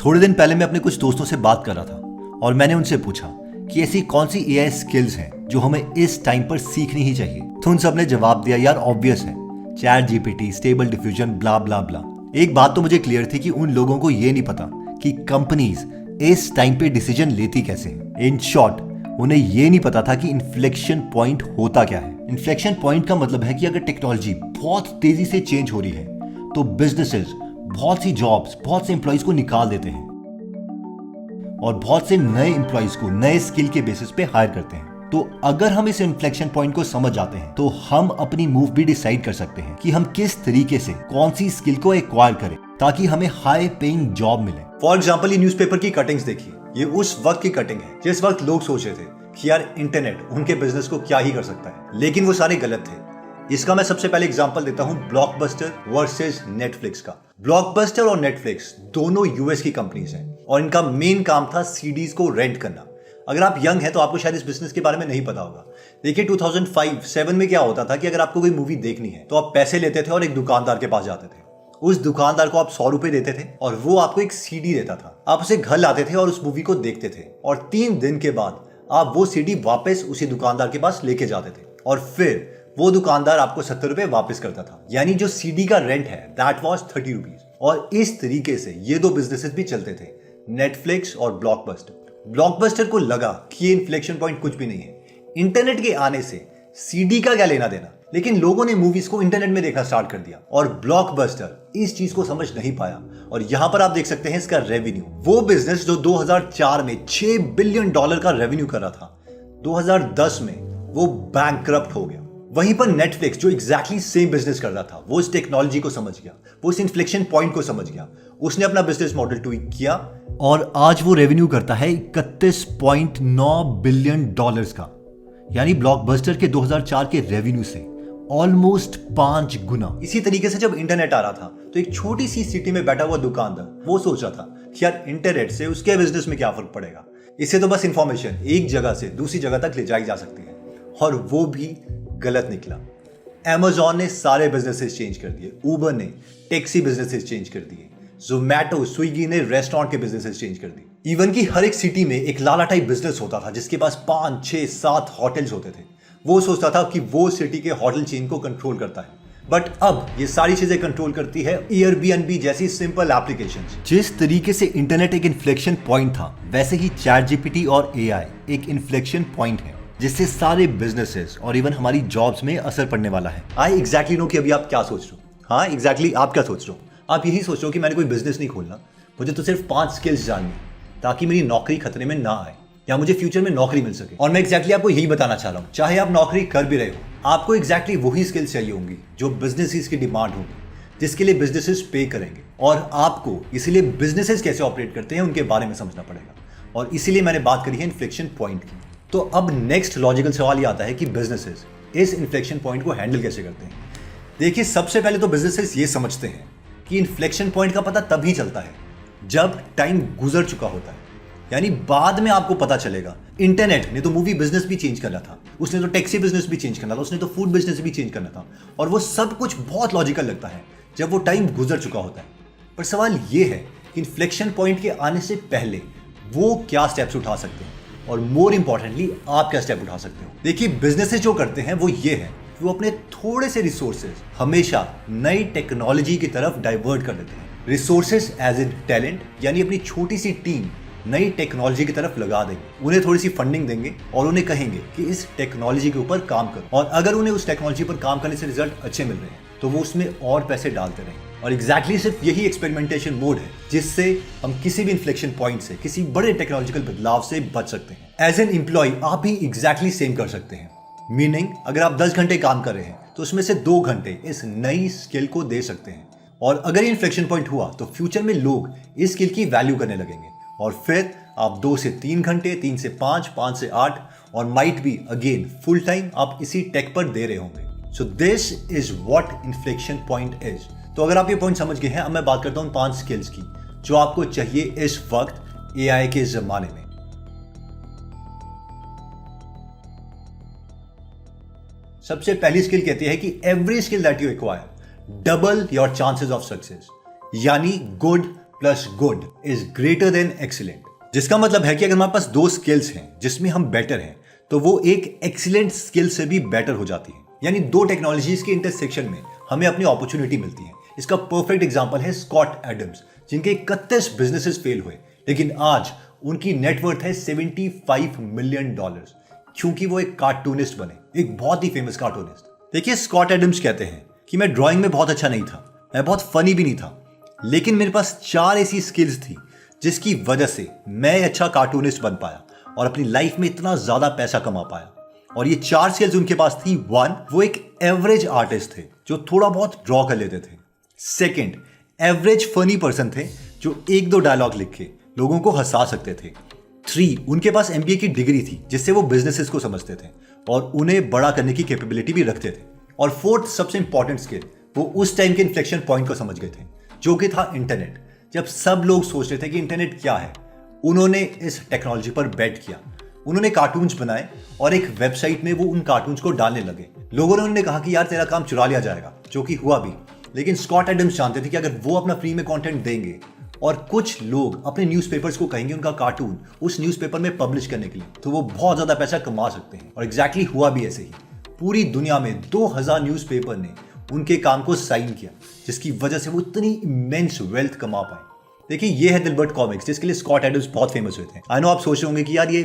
थोड़े दिन पहले मैं अपने कुछ दोस्तों से बात कर रहा था और मैंने उनसे पूछा कि ऐसी कौन सी एआई स्किल्स हैं जो हमें इस टाइम पर सीखनी ही चाहिए। तो उन सब ने जवाब दिया, यार ऑब्वियस है, चैट जीपीटी, स्टेबल डिफ्यूजन, ब्ला ब्ला ब्ला। एक बात तो मुझे क्लियर थी कि उन लोगों को ये नहीं पता कि कंपनीज इस टाइम पे डिसीजन लेती कैसे हैं। इन शॉर्ट, उन्हें ये नहीं पता था कि इन्फ्लेक्शन पॉइंट होता क्या है। इन्फ्लेक्शन पॉइंट का मतलब है कि अगर टेक्नोलॉजी बहुत तेजी से चेंज हो रही है तो बिजनेसेस बहुत सी जॉब्स, बहुत से एम्प्लॉइज को निकाल देते हैं और बहुत से नए एम्प्लॉइज को नए स्किल के बेसिस पे हायर करते हैं। तो अगर हम इस इन्फ्लेक्शन पॉइंट को समझ जाते हैं तो हम अपनी मूव भी डिसाइड कर सकते हैं कि हम किस तरीके से कौन सी स्किल को एक्वायर करें ताकि हमें हाई पेइंग जॉब मिले। फॉर एग्जाम्पल, ये न्यूज़पेपर की कटिंग्स देखिए। ये उस वक्त की कटिंग है जिस वक्त लोग सोच रहे थे कि यार इंटरनेट उनके बिजनेस को क्या ही कर सकता है, लेकिन वो सारे गलत थे। इसका मैं सबसे पहले एग्जांपल देता हूं ब्लॉकबस्टर वर्सेस नेटफ्लिक्स का। ब्लॉकबस्टर और नेटफ्लिक्स दोनों यूएस की कंपनीज हैं और इनका मेन काम था सीडीज को रेंट करना। अगर आप यंग हैं तो आपको शायद इस बिजनेस के बारे में नहीं पता होगा। देखिए 2005-7 में क्या होता था कि अगर आपको कोई मूवी देखनी है तो आप पैसे लेते थे और एक दुकानदार के पास जाते थे। उस दुकानदार को आप 100 रुपए देते थे और वो आपको एक सीडी देता था। आप उसे घर लाते थे और उस मूवी को देखते थे और 3 दिन के बाद आप वो सीडी वापस उसी दुकानदार के पास लेके जाते थे और फिर वो दुकानदार आपको 70 रुपए वापस करता था। यानी जो सीडी का रेंट है दैट वाज 30 रुपीज। और इस तरीके से ये दो बिजनेसेस भी चलते थे, नेटफ्लिक्स और ब्लॉकबस्टर। ब्लॉकबस्टर को लगा कि ये इन्फ्लेक्शन पॉइंट कुछ भी नहीं है, इंटरनेट के आने से सीडी का क्या लेना देना। लेकिन लोगों ने मूवीज को इंटरनेट में देखना स्टार्ट कर दिया और ब्लॉकबस्टर इस चीज को समझ नहीं पाया। और यहां पर आप देख सकते हैं इसका रेवेन्यू। वो बिजनेस जो 2004 में $6 बिलियन का रेवेन्यू कर रहा था, 2010 में वो बैंकक्रप्ट हो गया। वहीं पर नेटफ्लिक्स जो एग्जैक्टली सेम बिजनेस कर रहा था, वो इस टेक्नोलॉजी को समझ गया, वो इस इन्फ्लेक्शन पॉइंट को समझ गया, उसने अपना बिजनेस मॉडल ट्वीक किया और आज वो रेवेन्यू करता है $31.9 बिलियन का। यानी ब्लॉकबस्टर के 2004 के रेवेन्यू से ऑलमोस्ट 5 गुना। इसी तरीके से जब इंटरनेट आ रहा था तो एक छोटी सी सिटी में बैठा हुआ दुकानदार वो सोच रहा था कि यार इंटरनेट से उसके बिजनेस में क्या फर्क पड़ेगा, इससे तो बस इंफॉर्मेशन एक जगह से दूसरी जगह तक ले जाई जा सकती है। और वो भी गलत निकला। Amazon ने सारे बिजनेसेस चेंज कर दिए, उबर ने टैक्सी बिजनेसेस चेंज कर दिए, जोमैटो, स्विगी ने रेस्टोरेंट के बिजनेसेस चेंज कर दिए। इवन की हर एक सिटी में एक लाला टाइप बिजनेस होता था जिसके पास 5, 6, 7 होटल्स होते थे। वो सोचता था कि वो सिटी के होटल चेन को कंट्रोल करता है। बट अब ये सारी चीजें कंट्रोल करती है एयरबीएनबी जैसी सिंपल एप्लीकेशंस। जिस तरीके से इंटरनेट एक इन्फ्लेक्शन पॉइंट था, वैसे ही चैट जीपीटी और एआई एक इन्फ्लेक्शन पॉइंट है जिससे सारे बिजनेसेस और इवन हमारी जॉब्स में असर पड़ने वाला है। आई एग्जैक्टली नो कि अभी आप क्या सोच रहे हो। हाँ एग्जैक्टली आप क्या सोच रहे हो? आप यही सोच रहे हो कि मैंने कोई बिजनेस नहीं खोलना, मुझे तो सिर्फ 5 स्किल्स जाननी है ताकि मेरी नौकरी खतरे में ना आए या मुझे फ्यूचर में नौकरी मिल सके। और मैं एग्जैक्टली आपको यही बताना चाह रहा हूँ, चाहे आप नौकरी कर भी रहे हो, आपको एग्जैक्टली वही स्किल्स चाहिए होंगी जो बिजनेसेस की डिमांड होगी, जिसके लिए बिजनेसेस पे करेंगे। और आपको इसीलिए बिजनेसेस कैसे ऑपरेट करते हैं उनके बारे में समझना पड़ेगा। और इसीलिए मैंने बात करी है इन्फ्लेक्शन पॉइंट की। तो अब नेक्स्ट लॉजिकल सवाल ये आता है कि बिजनेसेस इस इन्फ्लेक्शन पॉइंट को हैंडल कैसे करते हैं। देखिए सबसे पहले तो बिजनेसेस ये समझते हैं कि इन्फ्लेक्शन पॉइंट का पता तभी चलता है जब टाइम गुजर चुका होता है। यानी बाद में आपको पता चलेगा। इंटरनेट ने तो मूवी बिजनेस भी चेंज करना था, उसने तो टैक्सी बिजनेस भी चेंज करना था, उसने तो फूड बिजनेस भी चेंज करना था, और वो सब कुछ बहुत लॉजिकल लगता है जब वो टाइम गुजर चुका होता है। पर सवाल ये है कि इन्फ्लेक्शन पॉइंट के आने से पहले वो क्या स्टेप्स उठा सकते हैं और मोर इंपॉर्टेंटली आप क्या स्टेप उठा सकते हो। देखिए बिजनेसेस जो करते हैं वो ये है कि वो अपने थोड़े से रिसोर्सेज हमेशा नई टेक्नोलॉजी की तरफ डाइवर्ट कर देते हैं। रिसोर्सेज एज इन टैलेंट, यानी अपनी छोटी सी टीम नई टेक्नोलॉजी की तरफ लगा देंगे, उन्हें थोड़ी सी फंडिंग देंगे और उन्हें कहेंगे कि इस टेक्नोलॉजी के ऊपर काम करो। और अगर उन्हें उस टेक्नोलॉजी पर काम करने से रिजल्ट अच्छे मिल रहे हैं तो वो उसमें और पैसे डालते रहेंगे। और एग्जैक्टली सिर्फ यही एक्सपेरिमेंटेशन मोड है जिससे हम किसी भी इन्फ्लेक्शन पॉइंट से, किसी बड़े टेक्नोलॉजिकल बदलाव से बच सकते हैं। एज एन एम्प्लॉय आप भी एग्जैक्टली सेम कर सकते हैं। मीनिंग अगर आप 10 घंटे काम कर रहे हैं तो उसमें से 2 घंटे इस नई स्किल को दे सकते हैं। और अगर ये इन्फ्लेक्शन पॉइंट हुआ तो फ्यूचर में लोग इस स्किल की वैल्यू करने लगेंगे और फिर आप 2 से 3 घंटे, 3 से 5, 5 से 8 और might be again full time आप इसी टेक पर दे रहे होंगे। So this is what inflection point is. तो अगर आप ये पॉइंट समझ गए हैं, अब मैं बात करता हूं 5 स्किल्स की जो आपको चाहिए इस वक्त एआई के जमाने में। सबसे पहली स्किल कहती है कि every skill that you acquire double your chances of success. यानी good plus good is greater than excellent. जिसका मतलब है कि अगर हमारे पास दो स्किल्स हैं जिसमें हम बेटर हैं तो वो एक एक्सीलेंट स्किल से भी बेटर हो जाती है। यानी दो टेक्नोलॉजीज के इंटरसेक्शन में हमें अपनी अपॉर्चुनिटी मिलती है। इसका परफेक्ट एग्जांपल है स्कॉट एडम्स, जिनके 31 बिजनेसेस फेल हुए लेकिन आज उनकी नेटवर्थ है $75 मिलियन, क्योंकि वो एक कार्टूनिस्ट बने, एक बहुत ही फेमस कार्टूनिस्ट। देखिए, स्कॉट एडम्स कहते हैं कि मैं ड्राइंग में बहुत अच्छा नहीं था, मैं बहुत फनी भी नहीं था, लेकिन मेरे पास 4 ऐसी स्किल्स थी जिसकी वजह से मैं अच्छा कार्टूनिस्ट बन पाया और अपनी लाइफ में इतना ज्यादा पैसा कमा पाया। और ये 4 स्किल्स उनके पास थी। 1, वो एक एवरेज आर्टिस्ट थे जो थोड़ा बहुत ड्रॉ कर लेते थे। 2, एवरेज फनी पर्सन थे जो 1-2 डायलॉग लिख के लोगों को हंसा सकते थे। 3, उनके पास MBA की डिग्री थी जिससे वो बिजनेसेस को समझते थे और उन्हें बड़ा करने की कैपेबिलिटी भी रखते थे। और 4th सबसे इंपॉर्टेंट स्किल, वो उस टाइम के इन्फ्लेक्शन पॉइंट को समझ गए थे जो कि था इंटरनेट। जब सब लोग सोच रहे थे कि इंटरनेट क्या है, उन्होंने इस टेक्नोलॉजी पर बेट किया। उन्होंने कार्टून्स बनाए और एक वेबसाइट में वो उन कार्टून्स को डालने लगे। लोगों ने उन्हें कहा कि यार तेरा काम चुरा लिया जाएगा, जो कि हुआ भी। लेकिन स्कॉट एडम्स जानते थे कि अगर वो अपना फ्री में कंटेंट देंगे और कुछ लोग अपने न्यूज़पेपर्स को कहेंगे उनका कार्टून उस न्यूज़पेपर में पब्लिश करने के लिए, तो वो बहुत ज्यादा पैसा कमा सकते हैं। और एग्जैक्टली हुआ भी ऐसे ही। पूरी दुनिया में 2000 न्यूज़पेपर ने उनके काम को साइन किया, जिसकी वजह से वो इतनी इमेंस वेल्थ कमा पाए। देखिए, ये है दिलबर्ट कॉमिक्स, जिसके लिए स्कॉट एडम्स बहुत फेमस हुए थे। आई नो आप सोच रहे होंगे कि यार ये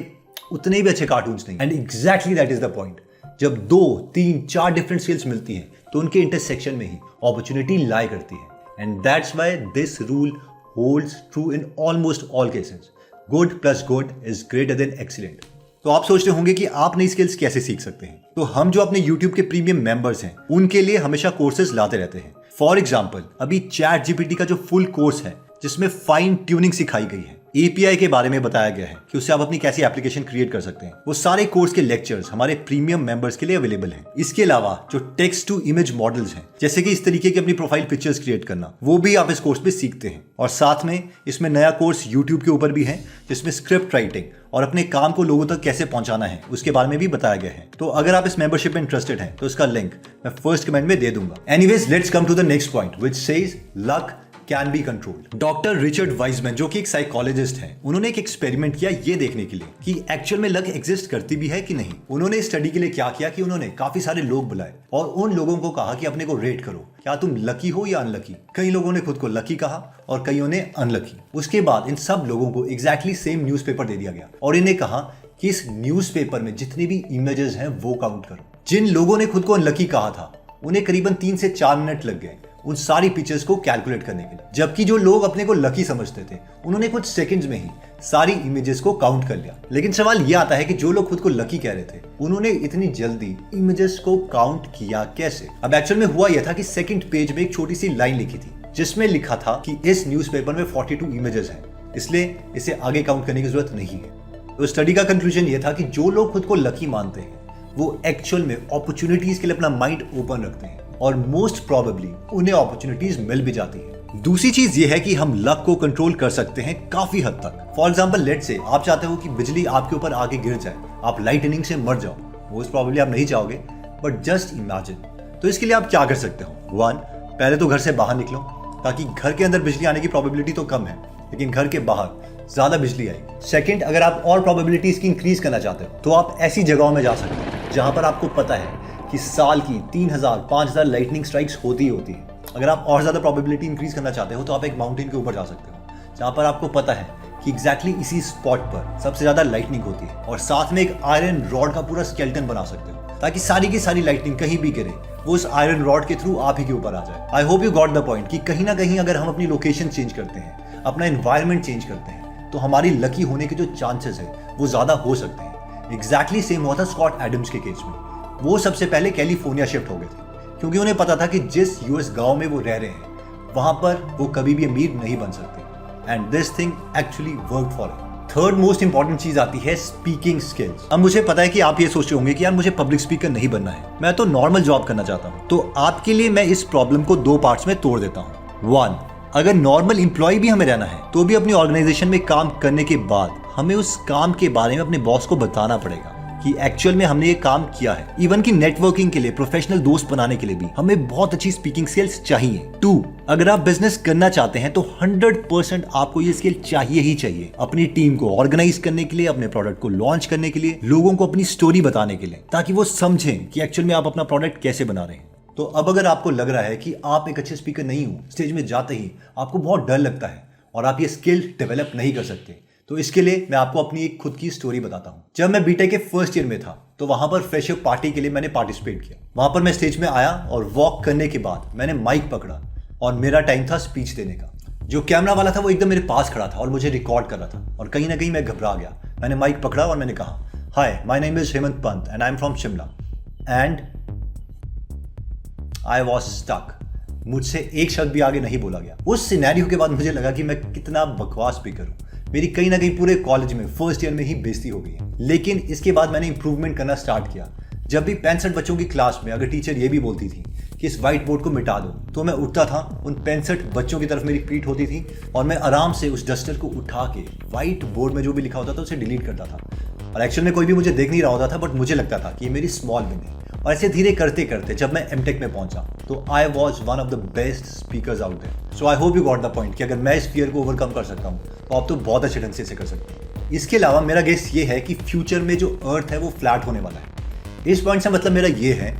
उतने भी अच्छे कार्टून्स नहीं, and exactly that is the point. जब 2, 3, 4 डिफरेंट स्किल्स मिलती हैं तो उनके इंटरसेक्शन में ही अपॉर्चुनिटी लाई करती है। And that's why this rule holds true in almost all cases. Good plus good is greater than excellent. तो आप सोच रहे होंगे कि आप नई स्किल्स कैसे सीख सकते हैं। तो हम जो अपने YouTube के प्रीमियम मेंबर्स हैं उनके लिए हमेशा कोर्सेज लाते रहते हैं। फॉर एग्जाम्पल, अभी ChatGPT का जो फुल कोर्स है जिसमें फाइन ट्यूनिंग सिखाई गई है, API के बारे में बताया गया है कि उससे आप अपनी कैसी एप्लीकेशन क्रिएट कर सकते हैं, वो सारे कोर्स के लेक्चर्स हमारे प्रीमियम मेंबर्स के लिए अवेलेबल हैं। इसके अलावा जो टेक्स्ट टू इमेज मॉडल्स हैं, जैसे कि इस तरीके की अपनी प्रोफाइल पिक्चर्स क्रिएट करना, वो भी आप इस कोर्स पे सीखते हैं। और साथ में इसमें नया कोर्स YouTube के ऊपर भी है जिसमें स्क्रिप्ट राइटिंग और अपने काम को लोगों तक कैसे पहुंचाना है उसके बारे में भी बताया गया है। तो अगर आप इस मेंबरशिप में इंटरेस्टेड हैं तो इसका लिंक मैं फर्स्ट कमेंट में दे दूंगा। Anyways, let's come to the next point which says luck can be controlled. Doctor Richard Wiseman, जो कि एक साइकोलॉजिस्ट हैं, उन्होंने एक एक्सपेरिमेंट किया ये देखने के लिए कि एक्चुअल में लक एग्जिस्ट करती भी है कि नहीं। उन्होंने स्टडी के लिए क्या किया कि उन्होंने काफी सारे लोग बुलाए और उन लोगों को कहा कि अपने को रेट करो, क्या तुम लकी हो या अनलकी। कई लोगों ने खुद को लकी कहा और कईयों ने अनलकी। उसके बाद इन सब लोगों को एग्जैक्टली सेम न्यूज़पेपर दे दिया गया और इन्हें कहा कि इस न्यूज़पेपर में जितनी भी इमेजेस हैं वो काउंट करो। जिन लोगों ने खुद को अनलकी कहा था उन्हें करीबन 3 से 4 मिनट लग गए उन सारी पिक्चर्स को कैलकुलेट करने के लिए, जबकि जो लोग अपने को लकी समझते थे उन्होंने कुछ सेकंड्स में ही सारी इमेजेस को काउंट कर लिया। लेकिन सवाल यह आता है कि जो लोग खुद को लकी कह रहे थे उन्होंने इतनी जल्दी इमेजेस को काउंट किया कैसे। अब एक्चुअल में हुआ यह था कि सेकंड पेज में एक छोटी सी लाइन लिखी थी जिसमें लिखा था कि इस न्यूज़पेपर में 42 इमेजेस हैं, इसलिए इसे आगे काउंट करने की जरूरत नहीं है। तो स्टडी का कंक्लूजन यह था कि जो लोग खुद को लकी मानते हैं वो एक्चुअल में अपॉर्चुनिटीज के लिए अपना माइंड ओपन रखते हैं और मोस्ट प्रोबेबली उन्हें अपॉर्चुनिटीज मिल भी जाती है। दूसरी चीज ये है कि हम लक को कंट्रोल कर सकते हैं काफी हद तक। फॉर एग्जांपल, लेट्स से आप चाहते हो कि बिजली आपके ऊपर आके गिर जाए, आप लाइटनिंग से मर जाओ। मोस्ट प्रोबेबली आप नहीं चाहोगे, बट जस्ट इमेजिन। तो इसके लिए आप क्या कर सकते हो। 1, पहले तो घर से बाहर निकलो, ताकि घर के अंदर बिजली आने की प्रोबेबिलिटी तो कम है लेकिन घर के बाहर ज्यादा बिजली आएगी। सेकंड, अगर आप और प्रोबेबिलिटीज की इंक्रीज करना चाहते हो तो आप ऐसी जगहों में जा सकते हो जहां पर आपको पता है कि साल की 3000 5000 लाइटनिंग स्ट्राइक्स होती है। अगर आप और ज्यादा प्रोबेबिलिटी इंक्रीज करना चाहते हो तो आप एक माउंटेन के ऊपर जा सकते हो जहां पर आपको पता है कि एग्जैक्टली इसी स्पॉट पर सबसे ज्यादा लाइटनिंग होती है, और साथ में एक आयरन रॉड का पूरा स्केलेटन बना सकते हो ताकि सारी की सारी लाइटनिंग कहीं भी गिरे वो उस आयरन रॉड के थ्रू आप ही के ऊपर आ जाए। आई hope you got the point कि कहीं ना कहीं अगर हम अपनी लोकेशन चेंज करते हैं, अपना एनवायरनमेंट चेंज करते हैं, तो हमारी लकी होने के जो चांसेस है वो ज्यादा हो सकते हैं। एग्जैक्टली सेम हुआ था स्कॉट एडम्स के केस में। वो सबसे पहले कैलिफोर्निया शिफ्ट हो गए थे क्योंकि उन्हें पता था कि जिस यूएस गांव में वो रह रहे हैं वहां पर वो कभी भी अमीर नहीं बन सकते। And this thing actually worked for him. Third most important चीज आती है स्पीकिंग स्किल्स। अब मुझे पता है कि आप ये सोच रहे होंगे कि यार मुझे पब्लिक स्पीकर नहीं बनना है, मैं तो नॉर्मल जॉब करना चाहता हूँ। तो आपके लिए मैं इस प्रॉब्लम को 2 पार्ट्स में तोड़ देता हूँ। 1, अगर नॉर्मल एम्प्लॉय भी हमें रहना है तो भी अपनी ऑर्गेनाइजेशन में काम करने के बाद हमें उस काम के बारे में अपने बॉस को बताना पड़ेगा। कि एक्चुअल में हमने ये काम किया है। इवन कि नेटवर्किंग के लिए, प्रोफेशनल दोस्त बनाने के लिए भी हमें बहुत अच्छी स्पीकिंग स्किल्स चाहिए। 2, अगर आप बिजनेस करना चाहते हैं तो 100% आपको ये स्किल चाहिए ही चाहिए, अपनी टीम को ऑर्गेनाइज करने के लिए, अपने प्रोडक्ट को लॉन्च करने के लिए, लोगों को अपनी स्टोरी बताने के लिए, ताकि वो समझें कि एक्चुअल में आप अपना प्रोडक्ट कैसे बना रहे हैं। तो अब अगर आपको लग रहा है कि आप एक अच्छे स्पीकर नहीं हो, स्टेज में जाते ही आपको बहुत डर लगता है और आप ये स्किल डेवलप नहीं कर सकते, तो इसके लिए मैं आपको अपनी एक खुद की स्टोरी बताता हूँ। जब मैं बीटेक के फर्स्ट ईयर में था तो वहां पर फ्रेशर पार्टी के लिए मैंने पार्टिसिपेट किया। वहां पर मैं स्टेज में आया और वॉक करने के बाद मैंने माइक पकड़ा और मेरा टाइम था स्पीच देने का। जो कैमरा वाला था वो एकदम मेरे पास खड़ा था और मुझे रिकॉर्ड कर रहा था और कहीं ना कहीं मैं घबरा गया। मैंने माइक पकड़ा और मैंने कहा, hi, my name is Hemant Pant and I am from Shimla and I was stuck. मुझसे एक शब्द भी आगे नहीं बोला गया। उस सिनेरियो के बाद मुझे लगा कि मैं कितना बकवास स्पीकर हूँ। मेरी कहीं ना कहीं पूरे कॉलेज में फर्स्ट ईयर में ही बेइज्जती हो गई है। लेकिन इसके बाद मैंने इंप्रूवमेंट करना स्टार्ट किया। जब भी 65 बच्चों की क्लास में अगर टीचर ये भी बोलती थी कि इस व्हाइट बोर्ड को मिटा दो, तो मैं उठता था, उन 65 बच्चों की तरफ मेरी पीठ होती थी और मैं आराम से उस डस्टर को उठा के व्हाइट बोर्ड में जो भी लिखा होता था उसे डिलीट करता था। और एक्चुअल में कोई भी मुझे देख नहीं रहा होता था, बट मुझे लगता था कि ये मेरी स्मॉल विन है। और ऐसे धीरे करते करते जब मैं एमटेक में पहुंचा तो I was one of the best speakers out there. So I hope you got the point कि अगर मैं इस फियर को ओवरकम कर सकता हूँ तो आप तो बहुत अच्छे ढंग से इसे कर सकते हैं। इसके अलावा मेरा गेस ये है कि फ्यूचर में जो अर्थ है वो फ्लैट होने वाला है। इस पॉइंट से मतलब मेरा ये है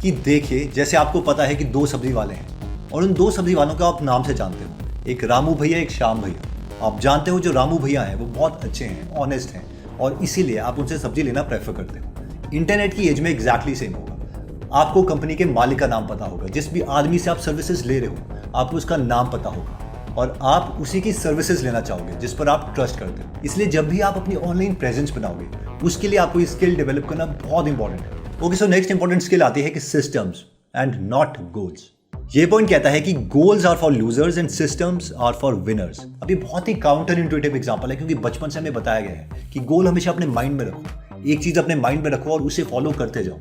कि देखिए, जैसे आपको पता है कि 2 सब्जी वाले हैं और उन 2 सब्जी वालों को आप नाम से जानते हो, एक रामू भैया, एक श्याम भैया। आप जानते हो जो रामू भैया हैं वो बहुत अच्छे हैं, ऑनेस्ट हैं और इसीलिए आप उनसे सब्जी लेना प्रेफर करते हो। इंटरनेट की एज में एग्जैक्टली सेम होगा। आपको कंपनी के मालिक का नाम पता होगा, जिस भी आदमी से आप सर्विसेज ले रहे हो आपको उसका नाम पता होगा और आप उसी की सर्विसेज लेना चाहोगे जिस पर आप ट्रस्ट करते हो। इसलिए जब भी आप अपनी ऑनलाइन प्रेजेंस बनाओगे उसके लिए आपको ये स्किल डेवलप करना बहुत इंपॉर्टेंट है। Okay, so next important skill आती है कि सिस्टम्स एंड नॉट गोल्स। ये पॉइंट कहता है कि goals are for losers and systems are for winners. अब ये बहुत ही काउंटर इंट्यूटिव एग्जांपल है क्योंकि बचपन से हमें बताया गया है कि गोल हमेशा अपने माइंड में रखो, एक चीज अपने माइंड में रखो और उसे फॉलो करते जाओ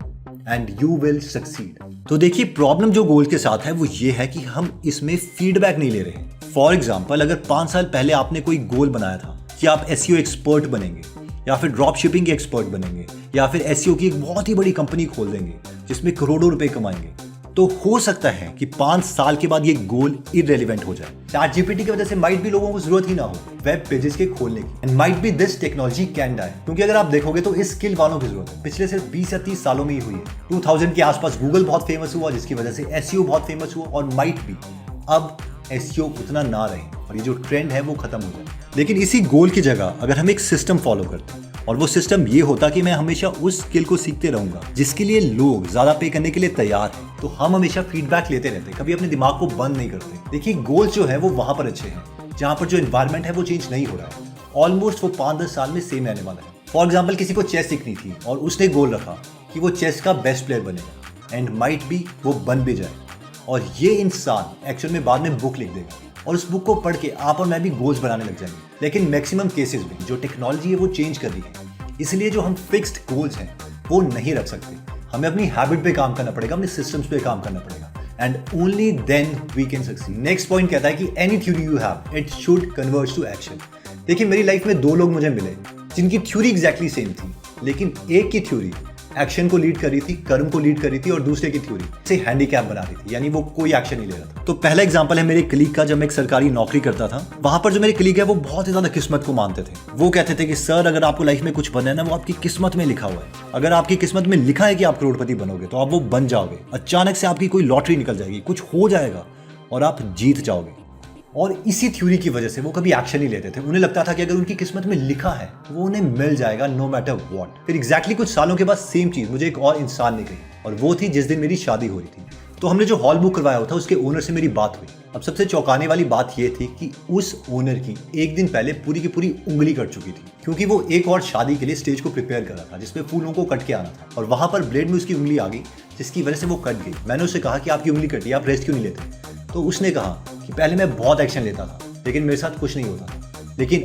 एंड यू विल सक्सीड। तो देखिए, प्रॉब्लम जो गोल के साथ है वो ये है कि हम इसमें फीडबैक नहीं ले रहे। फॉर एग्जाम्पल, अगर 5 साल पहले आपने कोई गोल बनाया था कि आप एसईओ एक्सपर्ट बनेंगे या फिर ड्रॉप शिपिंग के एक्सपर्ट बनेंगे या फिर एसईओ की एक बहुत ही बड़ी कंपनी खोल देंगे जिसमें करोड़ों रुपए कमाएंगे, तो हो सकता है कि 5 साल के बाद ये गोल इररेलेवेंट हो जाए। चैट जीपीटी की वजह से माइट भी लोगों को जरूरत ही ना हो वेब पेजेस के खोलने की, and might be this technology can die. क्योंकि अगर आप देखोगे तो इस स्किल वालों की जरूरत है पिछले सिर्फ 20 या 30 सालों में ही हुई है। 2000 के आसपास गूगल बहुत फेमस हुआ जिसकी वजह से एसईओ बहुत फेमस हुआ और माइट भी अब एसईओ उतना ना रहे और ये जो ट्रेंड है वो खत्म हो जाए। लेकिन इसी गोल की जगह अगर हम एक सिस्टम फॉलो करते हैं और वो सिस्टम ये होता कि मैं हमेशा उस स्किल को सीखते रहूंगा जिसके लिए लोग ज्यादा पे करने के लिए तैयार हैं, तो हम हमेशा फीडबैक लेते रहते, कभी अपने दिमाग को बंद नहीं करते। देखिए, गोल्स जो है वो वहां पर अच्छे हैं जहां पर जो एनवायरमेंट है वो चेंज नहीं हो रहा है। ऑलमोस्ट वो 5-10 साल में सेम रहने वाला है। फॉर एग्जाम्पल, किसी को चेस सीखनी थी और उसने गोल रखा कि वो चेस का बेस्ट प्लेयर बनेगा एंड माइट भी वो बन भी जाए, और ये इंसान एक्चुअल में बाद में बुक लिख देगा और उस बुक को पढ़ के आप और मैं भी गोल्स बनाने लग जाएंगे। लेकिन मैक्सिमम केसेस में जो टेक्नोलॉजी है वो चेंज कर रही है, इसलिए जो हम फिक्स्ड गोल्स हैं वो नहीं रख सकते। हमें अपनी हैबिट पे काम करना पड़ेगा, अपने सिस्टम्स पे काम करना पड़ेगा, and only then we can succeed. Next point कहता है कि any theory you have it should converge to action. देखिए, मेरी लाइफ में 2 लोग मुझे मिले जिनकी थ्योरी एग्जैक्टली सेम थी, लेकिन एक की थ्योरी एक्शन को लीड कर रही थी, कर्म को लीड कर रही थी, और दूसरे की थ्योरी से हैंडीकैप बना रही थी, यानी वो कोई एक्शन नहीं ले रहा था। तो पहला एग्जांपल है मेरे कलीग का। जब मैं एक सरकारी नौकरी करता था, वहां पर जो मेरे कलीग है वो बहुत ही ज्यादा किस्मत को मानते थे। वो कहते थे कि सर, अगर आपको लाइफ में कुछ बनना है ना, वो आपकी किस्मत में लिखा हुआ है। अगर आपकी किस्मत में लिखा है कि आप करोड़पति बनोगे तो आप वो बन जाओगे। अचानक से आपकी कोई लॉटरी निकल जाएगी, कुछ हो जाएगा और आप जीत जाओगे। और इसी थ्योरी की वजह से वो कभी एक्शन नहीं लेते थे। उन्हें लगता था कि अगर उनकी किस्मत में लिखा है तो वो उन्हें मिल जाएगा नो मैटर व्हाट। फिर एग्जैक्टली कुछ सालों के बाद सेम चीज मुझे एक और इंसान ने कही, और वो थी जिस दिन मेरी शादी हो रही थी। तो हमने जो हॉल बुक करवाया था उसके ओनर से मेरी बात हुई। अब सबसे चौंकाने वाली बात यह थी कि उस ओनर की एक दिन पहले पूरी की पूरी उंगली कट चुकी थी, क्योंकि वो एक और शादी के लिए स्टेज को प्रिपेयर कर रहा था जिसमें फूलों को कट के आना था, और वहां पर ब्लेड में उसकी उंगली आ गई जिसकी वजह से वो कट गई। मैंने उससे कहा कि आपकी उंगली कटी, आप रेस्ट क्यों नहीं लेते? तो उसने कहा कि पहले मैं बहुत एक्शन लेता था लेकिन मेरे साथ कुछ नहीं होता था, लेकिन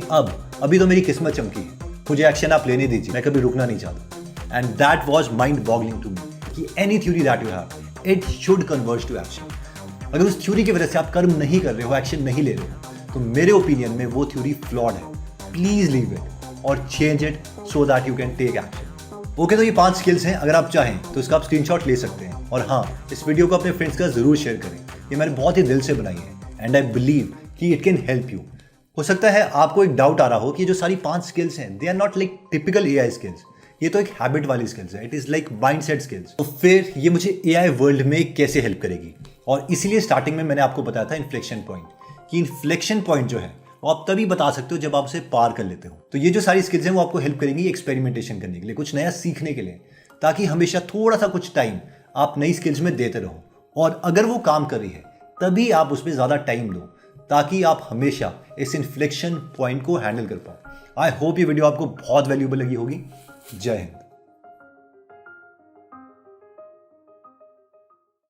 अभी तो मेरी किस्मत चमकी है, मुझे एक्शन आप लेने दीजिए, मैं कभी रुकना नहीं चाहता। And that was mind boggling to me कि any theory that you have it should converge to action. अगर उस थ्योरी की वजह से आप कर्म नहीं कर रहे हो, एक्शन नहीं ले रहे हो, तो मेरे ओपिनियन में वो थ्योरी फ्लॉड है। प्लीज लीव इट और change it so that you can take action. Okay, तो ये 5 स्किल्स हैं। अगर आप चाहें तो इसका आप स्क्रीनशॉट ले सकते हैं और हाँ, इस वीडियो को अपने फ्रेंड्स का जरूर शेयर करें। ये मैंने बहुत ही दिल से बनाई है एंड आई बिलीव कि इट कैन हेल्प यू। हो सकता है आपको एक डाउट आ रहा हो कि जो सारी 5 स्किल्स हैं they are not like typical AI skills, ये तो एक हैबिट वाली स्किल्स है, it is like mindset skills. तो फिर ये मुझे एआई वर्ल्ड में कैसे हेल्प करेगी, और इसीलिए स्टार्टिंग में मैंने आपको बताया था इन्फ्लेक्शन पॉइंट, कि इन्फ्लेक्शन पॉइंट जो है वो आप तभी बता सकते हो जब आप उसे पार कर लेते हो। तो ये जो सारी स्किल्स हैं वो आपको हेल्प करेंगी एक्सपेरिमेंटेशन करने के लिए, कुछ नया सीखने के लिए, ताकि हमेशा थोड़ा सा कुछ टाइम आप नई स्किल्स में देते रहो, और अगर वो काम कर रही है तभी आप उसमें ज़्यादा टाइम दो, ताकि आप हमेशा इस इन्फ्लेक्शन पॉइंट को हैंडल कर पाओ। आई होप ये वीडियो आपको बहुत वैल्यूएबल लगी होगी। जय हिंद।